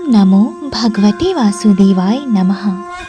नमो भगवते वासुदेवाय नमः।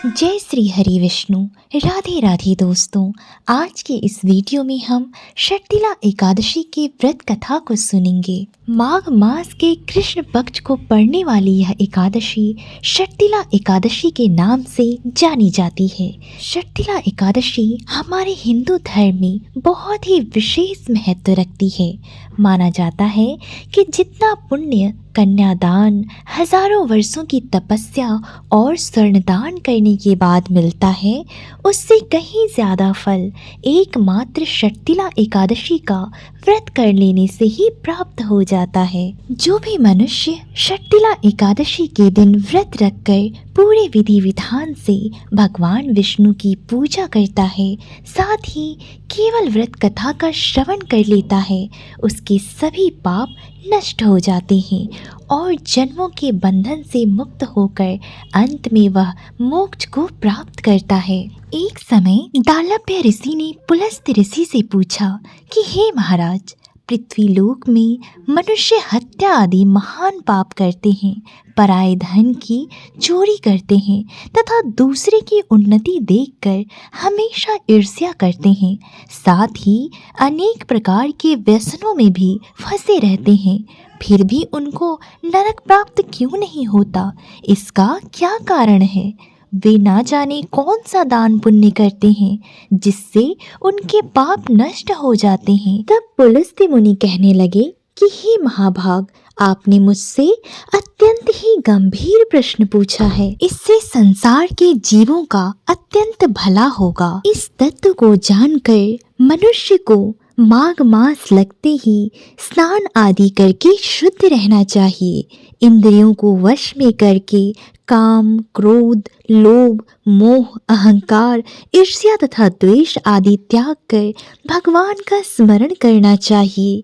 जय श्री हरि विष्णु। राधे राधे दोस्तों, आज के इस वीडियो में हम षट्तिला एकादशी के व्रत कथा को सुनेंगे। माघ मास के कृष्ण पक्ष को पड़ने वाली यह एकादशी षट्तिला एकादशी के नाम से जानी जाती है। षट्तिला एकादशी हमारे हिंदू धर्म में बहुत ही विशेष महत्व रखती है। माना जाता है कि जितना पुण्य कन्यादान, हजारों वर्षों की तपस्या और स्वर्णदान करने के बाद मिलता है, उससे कहीं ज्यादा फल एकमात्र षट्तिला एकादशी का व्रत कर लेने से ही प्राप्त हो जाता है। जो भी मनुष्य षट्तिला एकादशी के दिन व्रत रखकर पूरे विधि विधान से भगवान विष्णु की पूजा करता है, साथ ही केवल व्रत कथा का श्रवण कर लेता है, उसके सभी पाप नष्ट हो जाते हैं और जन्मों के बंधन से मुक्त होकर अंत में वह मोक्ष को प्राप्त करता है। एक समय दालभ्य ऋषि ने पुलस्त्य ऋषि से पूछा कि हे महाराज, पृथ्वीलोक में मनुष्य हत्या आदि महान पाप करते हैं, पराये धन की चोरी करते हैं तथा दूसरे की उन्नति देखकर हमेशा ईर्ष्या करते हैं, साथ ही अनेक प्रकार के व्यसनों में भी फंसे रहते हैं, फिर भी उनको नरक प्राप्त क्यों नहीं होता? इसका क्या कारण है? वे ना जाने कौन सा दान पुण्य करते हैं जिससे उनके पाप नष्ट हो जाते हैं। तब पुलस्त्य मुनि कहने लगे कि हे महाभाग, आपने मुझसे अत्यंत ही गंभीर प्रश्न पूछा है। इससे संसार के जीवों का अत्यंत भला होगा। इस तत्व को जानकर मनुष्य को माघ मास लगते ही स्नान आदि करके शुद्ध रहना चाहिए। इंद्रियों को वश में करके काम, क्रोध, लोभ, मोह, अहंकार, ईर्ष्या तथा द्वेष आदि त्याग कर भगवान का स्मरण करना चाहिए।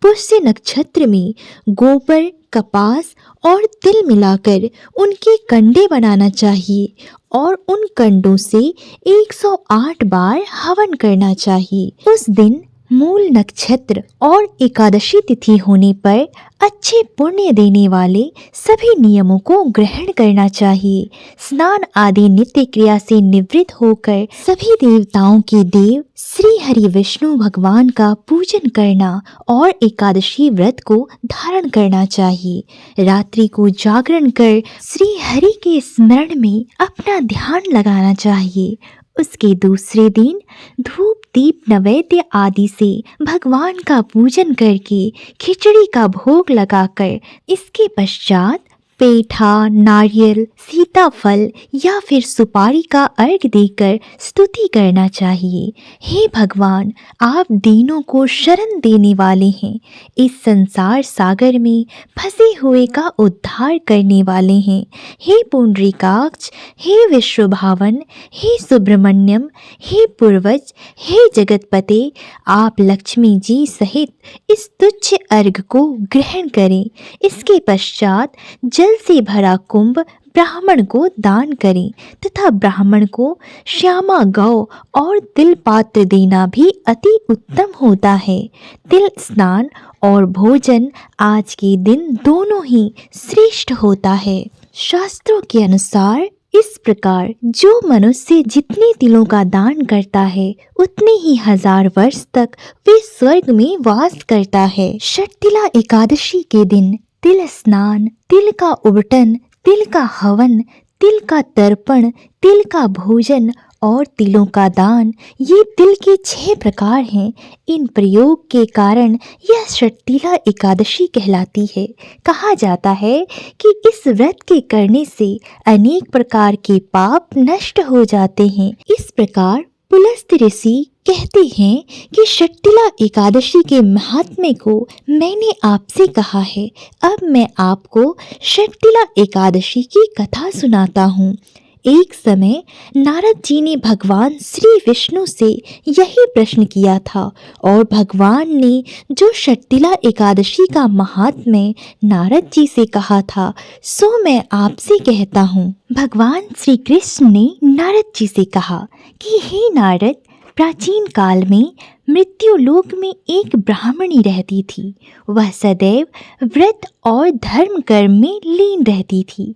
पुष्य नक्षत्र में गोबर, कपास और तिल मिलाकर उनके कंडे बनाना चाहिए और उन कंडों से 108 बार हवन करना चाहिए। उस दिन मूल नक्षत्र और एकादशी तिथि होने पर अच्छे पुण्य देने वाले सभी नियमों को ग्रहण करना चाहिए। स्नान आदि नित्य क्रिया से निवृत्त होकर सभी देवताओं के देव श्री हरि विष्णु भगवान का पूजन करना और एकादशी व्रत को धारण करना चाहिए। रात्रि को जागरण कर श्री हरि के स्मरण में अपना ध्यान लगाना चाहिए। उसके दूसरे दिन धूप, दीप, नैवेद्य आदि से भगवान का पूजन करके खिचड़ी का भोग लगाकर इसके पश्चात पेठा, नारियल, सीताफल या फिर सुपारी का अर्घ देकर स्तुति करना चाहिए। हे भगवान, आप दीनों को शरण देने वाले हैं, इस संसार सागर में फंसे हुए का उद्धार करने वाले हैं। हे पुंडरीकाक्ष, हे विश्वभावन, हे सुब्रमण्यम, हे पूर्वज, हे जगतपते, आप लक्ष्मी जी सहित इस तुच्छ अर्घ को ग्रहण करें। इसके पश्चात जल से भरा कुंभ ब्राह्मण को दान करें तथा ब्राह्मण को श्यामा गौ और तिल पात्र देना भी अति उत्तम होता है। तिल स्नान और भोजन आज के दिन दोनों ही श्रेष्ठ होता है। शास्त्रों के अनुसार इस प्रकार जो मनुष्य जितने तिलों का दान करता है उतने ही 1000 वर्ष तक वे स्वर्ग में वास करता है। षट्तिला एकादशी के दिन तिल स्नान, तिल का उबटन, तिल का हवन, तिल का तर्पण, तिल का भोजन और तिलों का दान, ये तिल के 6 प्रकार हैं। इन प्रयोग के कारण यह षट्तिला एकादशी कहलाती है। कहा जाता है कि इस व्रत के करने से अनेक प्रकार के पाप नष्ट हो जाते हैं। इस प्रकार पुलस्त्य ऋषि कहते हैं कि षट्तिला एकादशी के महात्म्य को मैंने आपसे कहा है। अब मैं आपको षट्तिला एकादशी की कथा सुनाता हूँ। एक समय नारद जी ने भगवान श्री विष्णु से यही प्रश्न किया था और भगवान ने जो षट्तिला एकादशी का महात्म्य नारद जी से कहा था सो मैं आपसे कहता हूँ। भगवान श्री कृष्ण ने नारद जी से कहा कि हे नारद, प्राचीन काल में मृत्यु लोक में एक ब्राह्मणी रहती थी। वह सदैव व्रत और धर्म कर्म में लीन रहती थी।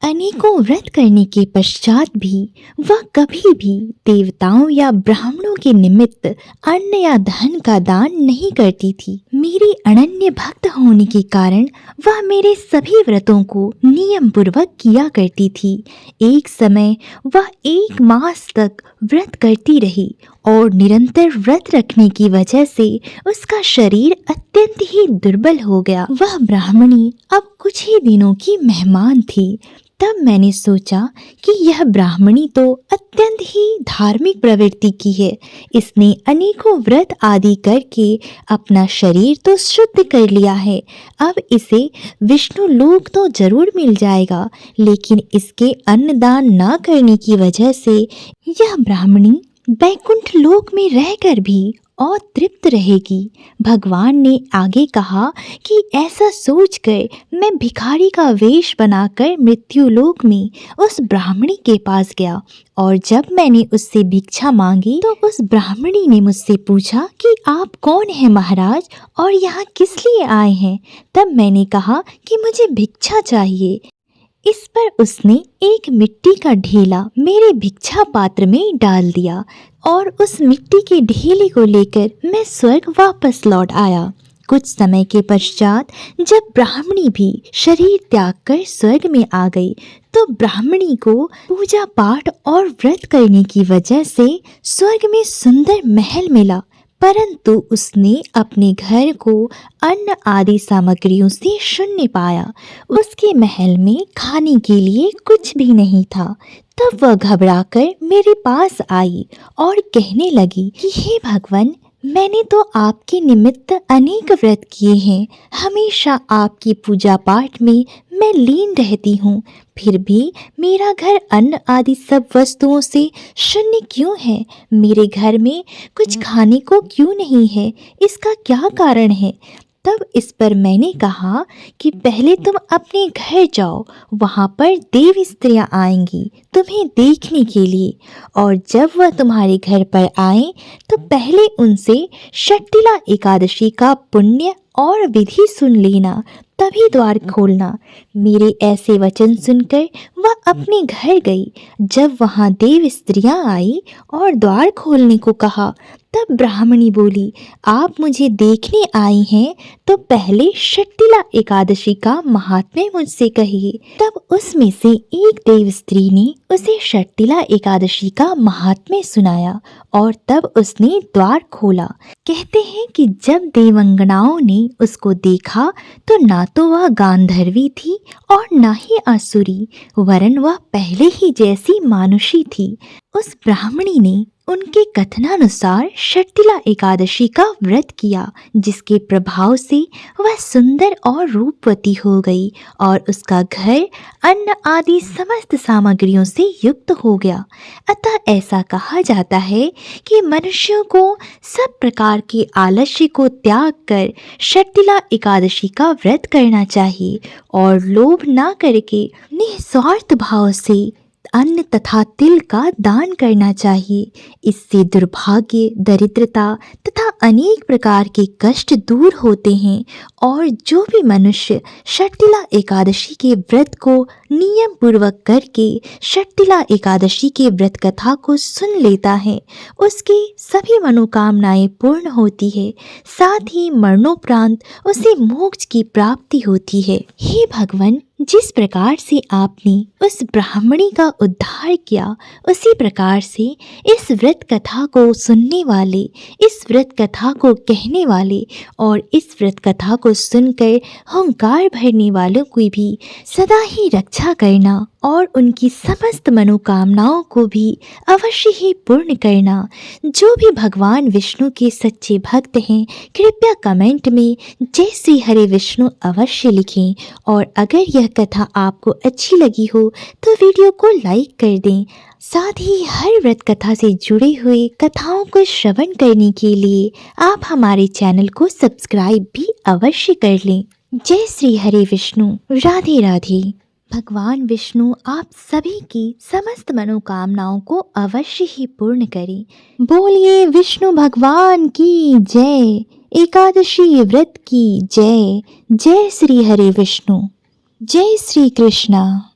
अनेकों व्रत करने के पश्चात भी वह कभी भी देवताओं या ब्राह्मणों के निमित्त अन्न या धन का दान नहीं करती थी। मेरी अनन्य भक्त होने के कारण वह मेरे सभी व्रतों को नियम पूर्वक किया करती थी। एक समय वह 1 मास तक व्रत करती रही और निरंतर व्रत रखने की वजह से उसका शरीर अत्यंत ही दुर्बल हो गया। वह ब्राह्मणी अब कुछ ही दिनों की मेहमान थी। तब मैंने सोचा कि यह ब्राह्मणी तो अत्यंत ही धार्मिक प्रवृत्ति की है। इसने अनेकों व्रत आदि करके अपना शरीर तो शुद्ध कर लिया है। अब इसे विष्णु लोक तो जरूर मिल जाएगा, लेकिन इसके अन्नदान न करने की वजह से यह ब्राह्मणी वैकुंठ लोक में रहकर भी अतृप्त रहेगी। भगवान ने आगे कहा कि ऐसा सोचकर मैं भिखारी का वेश बनाकर मृत्यु लोक में उस ब्राह्मणी के पास गया और जब मैंने उससे भिक्षा मांगी तो उस ब्राह्मणी ने मुझसे पूछा कि आप कौन हैं महाराज और यहाँ किस लिए आए हैं। तब मैंने कहा कि मुझे भिक्षा चाहिए। इस पर उसने एक मिट्टी का ढेला मेरे भिक्षा पात्र में डाल दिया और उस मिट्टी के ढेले को लेकर मैं स्वर्ग वापस लौट आया। कुछ समय के पश्चात जब ब्राह्मणी भी शरीर त्याग कर स्वर्ग में आ गई तो ब्राह्मणी को पूजा पाठ और व्रत करने की वजह से स्वर्ग में सुंदर महल मिला, परंतु उसने अपने घर को अन्न आदि सामग्रियों से शून्य पाया। उसके महल में खाने के लिए कुछ भी नहीं था। तब वह घबराकर मेरे पास आई और कहने लगी कि हे भगवान, मैंने तो आपके निमित्त अनेक व्रत किए हैं, हमेशा आपकी पूजा पाठ में मैं लीन रहती हूँ, फिर भी मेरा घर अन्न आदि सब वस्तुओं से शून्य क्यों है? मेरे घर में कुछ खाने को क्यों नहीं है? इसका क्या कारण है? तब इस पर मैंने कहा कि पहले तुम अपने घर जाओ, वहाँ पर देवी स्त्रियाँ आएंगी तुम्हें देखने के लिए, और जब वह तुम्हारे घर पर आए तो पहले उनसे षट्टिला एकादशी का पुण्य और विधि सुन लेना, तभी द्वार खोलना। मेरे ऐसे वचन सुनकर वह अपने घर गई। जब वहाँ देव स्त्रियाँ आई और द्वार खोलने को कहा तब ब्राह्मणी बोली, आप मुझे देखने आई हैं तो पहले षट्टिला एकादशी का महात्म्य मुझसे कहिए। तब उसमें से एक देव स्त्री ने उसे षट्टिला एकादशी का महात्म्य सुनाया और तब उसने द्वार खोला। कहते हैं कि जब देवंगनाओं ने उसको देखा तो ना तो वह गांधर्वी थी और ना ही आसुरी, वरन वह पहले ही जैसी मानुषी थी। उस ब्राह्मणी ने उनके कथनानुसार षट्टिला एकादशी का व्रत किया, जिसके प्रभाव से वह सुंदर और रूपवती हो गई और उसका घर अन्न आदि समस्त सामग्रियों से युक्त हो गया। अतः ऐसा कहा जाता है कि मनुष्यों को सब प्रकार के आलस्य को त्याग कर षट्टिला एकादशी का व्रत करना चाहिए और लोभ न करके निस्वार्थ भाव से अन्न तथा तिल का दान करना चाहिए। इससे दुर्भाग्य, दरिद्रता तथा अनेक प्रकार के कष्ट दूर होते हैं और जो भी मनुष्य षट्टिला एकादशी के व्रत को नियम पूर्वक करके षट्टिला एकादशी के व्रत कथा को सुन लेता है, उसकी सभी मनोकामनाएं पूर्ण होती है, साथ ही मरणोपरांत उसे मोक्ष की प्राप्ति होती है। हे भगवान, जिस प्रकार से आपने उस ब्राह्मणी का उद्धार किया, उसी प्रकार से इस व्रत कथा को सुनने वाले, इस व्रत कथा को कहने वाले और इस व्रत कथा को सुनकर हुंकार भरने वालों की भी सदा ही रक्षा करना और उनकी समस्त मनोकामनाओं को भी अवश्य ही पूर्ण करना। जो भी भगवान विष्णु के सच्चे भक्त हैं, कृपया कमेंट में जय श्री हरे विष्णु अवश्य लिखें और अगर यह कथा आपको अच्छी लगी हो तो वीडियो को लाइक कर दें। साथ ही हर व्रत कथा से जुड़े हुए कथाओं को श्रवण करने के लिए आप हमारे चैनल को सब्सक्राइब भी अवश्य कर लें। जय श्री हरे विष्णु। राधे राधे। भगवान विष्णु आप सभी की समस्त मनोकामनाओं को अवश्य ही पूर्ण करें। बोलिए विष्णु भगवान की जय। एकादशी व्रत की जय। जय श्री हरि विष्णु। जय श्री कृष्णा।